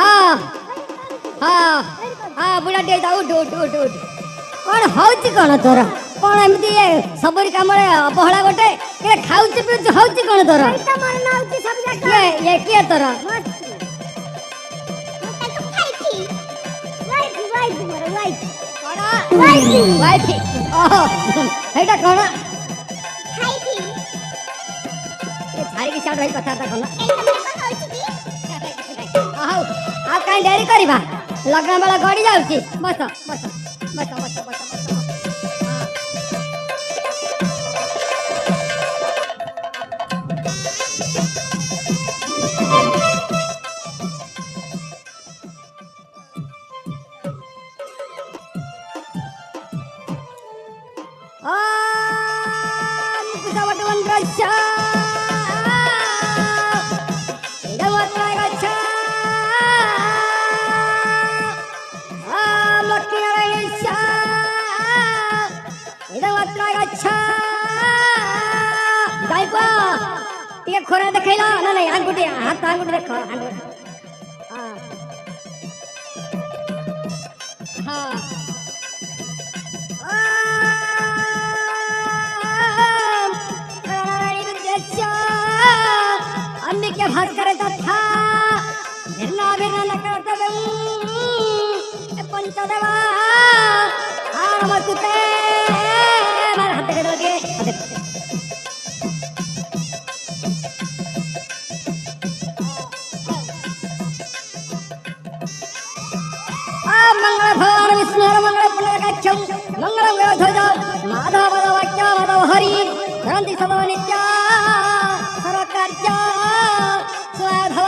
हाँ हाँ हाँ बुढ़ा टे उठ उठ उठ उठ कौन हौची कौन तोर कौन एमती सबरी काम अवहेला गोटे के खाउच पिउच हौची कौन तोर ये किए तोर वाइफी ओहो हेटा कौन छाड़ी की साइड भाई कथा कौन आओ आ काई डेरी करबा लगन बेला गड़ी जाउची बस बस बस बस बस बस खोरा देखैला ना नहीं आंगुठी हाथ आंगुठी देखो हां अंबिके भास्कर तथा निर्ना बिरना नकरतवे पंचदेवा नमस्ते मार हाथ के दोगे मंगल भगवान विष्णु मंगल पुण्यकाक्षम मंगलम ध्वज माधव वाक्य माधव हरि शांति सदा नित्य सर्वकार्य स्वाधव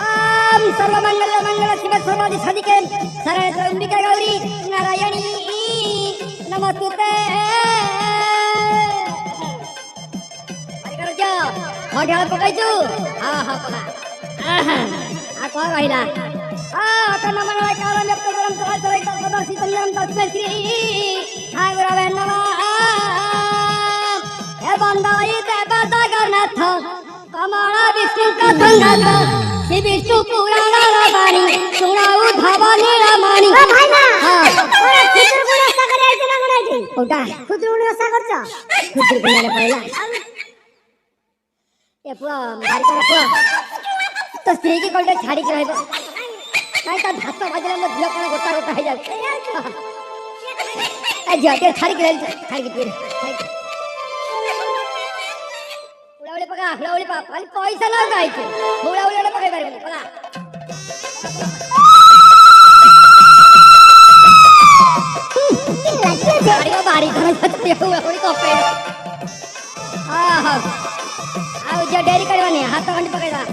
ओम सर्वमंगल मंगल शिव सर्वादि साधिके शरण्य त्र्यंबिके गौरी नारायणी नमस्ते मोढा पकाइछु आहा पका आहा आ को रहिला आ त नमन काल व्यक्त करम तरा तरै तपदर्शी तन्यम तस्मै श्री ठाकुरवे नमः हे बंदाई देव जगन्नाथ कमला विष्णु का संगत श्री विष्णु पुराण रामानी सुनाऊ धवनी रामानी ओ भाई ना हां ओरे खुदुर गुण सागर आइते ना गणाइते ओटा खुदुर गुण सागर छ खुदुर गुण पहिला ये पूरा भारी कर पूरा तो स्त्री की कोल्डे छाड़ी के रहबो काई का भात बाजला में दिया कोन गोटा गोटा हो जाए ए जाके छाड़ी के खाई के पीरे उड़ाउले पका उड़ाउले पा खाली पैसा ना गाई के उड़ाउले पकाई पारे पका गाड़ी में बारी कर सकते हो उड़ी को पे हां आओ जा डेरी करवानी हाथ गंडी पकड़ा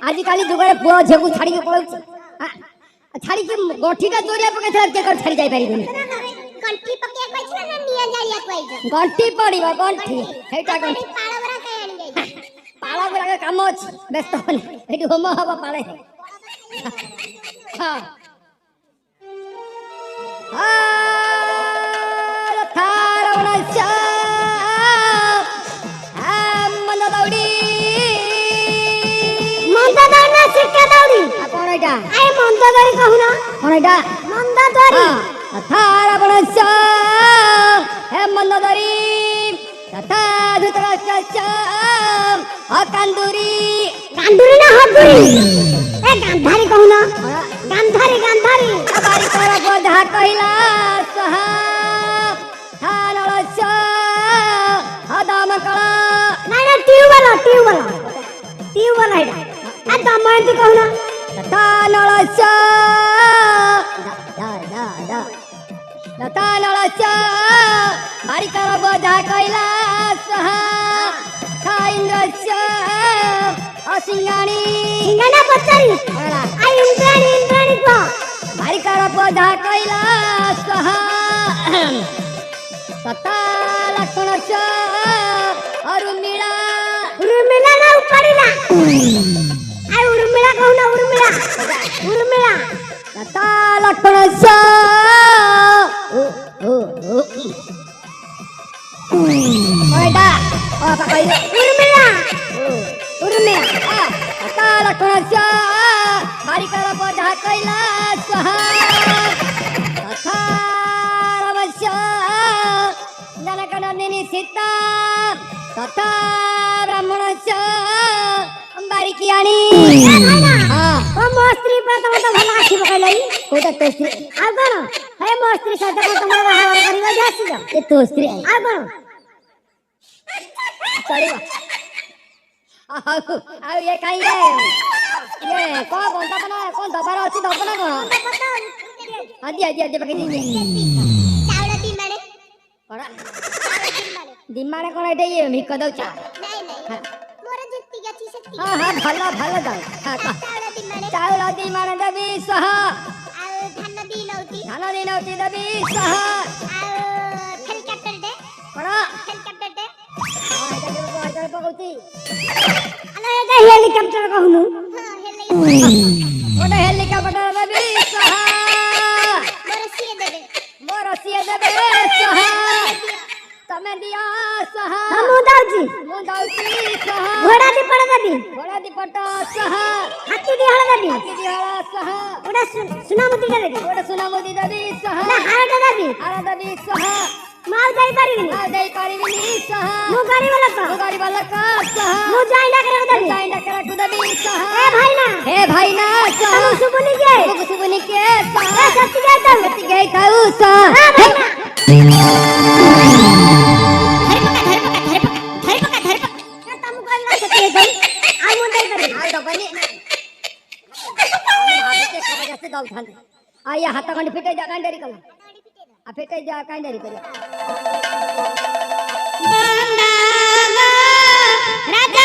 आजिकाली जुगारे पुआ झगु छाड़ी के पळौ छाड़ी के गोठीटा जोरिया पके थर के कर छाड़ी जाई पारिबनी कंठी पके कहै छ ना निया जारिया कहै छ गंठी पड़ीबा गंठी हेटा गंठी पाळबरा कय आनी जाई पाळ गुरा काम अछि व्यस्त होनी एठी होम हवा पाले हां थार वणस्य मंद दौड़ी ना सिक्का दौड़ी कोन एटा आय मंद दौड़ी कहू ना कोन एटा मंद दौड़ी थार वणस्य हे मंद दौड़ी तथा धृतराष्ट्रस्य कांदुरी कांदुरी ना हदुरी ए गांधारी कहू ना गांधारी गांधारी बारी कर बोधा कहिला सहा थानळस्य हदाम कळा नाही ना ट्यूबवेल है आ दमयंती कहू ना थानळस्य थानळस्य बारी कर बोधा कहिला सहा इंद्रस्य असिंगाणी सिंगाणा पचारी आ इंद्राणी को भारी कर बोधा कैला सहा तथा लक्ष्मणस्य उर्मिला ना उपाडीला आ उर्मिला कहू ना उर्मिला तथा लक्ष्मणस्य ओयडा ओ काय उर्मिला तथा लक्ष्मणस्य भारी कर बोधा कैला सहा तथा रामस्य जनकनंदिनी सीता तथा ब्राह्मणस्य बारीकी आणि हां मो स्त्री प्रथम तो भला आखी पकैलाई कोटा तो स्त्री आ कोन हे मो स्त्री सदा को तुम्हारा बाहर करिवा जासी जा ए तो स्त्री आ कोन चलिवा आ ये काई रे ये को बोलता बना कौन दबार अछि दबना कोन आदि पकई दी चावड़ा दिमाणे कोड़ा दिमाणे कोन एटे ये मिक दउचा नहीं मोर जत्ती गछि सती हां भला दाउ हां चावड़ा दिमाणे दबी सहा धान दिनौती दबी सहा हेलिकॉप्टर दे कोड़ा हेलिकॉप्टर दे हां पकौती अरे एटा हेलिकॉप्टर कहनु हां हेलिकॉप्टर दबी सहा मोरसिए देबे सहा तमे दिया सहा मुदाउची सहा घोड़ा दी पड़ सहा हाथी दी हळ सहा ओडा सुनामुदी देबी सहा ना हाड़ा देबी सहा माल दई पारिबिनी सहा मु गाड़ी वाला का सहा मु जाइना करे देबी सहा ए भाई ना सहा सुबुनी के सहा सत्य गई थाउ सहा आया हाथ खंड फिटे जा कांडरी कला आ फिटे जा कांडरी करिया राजा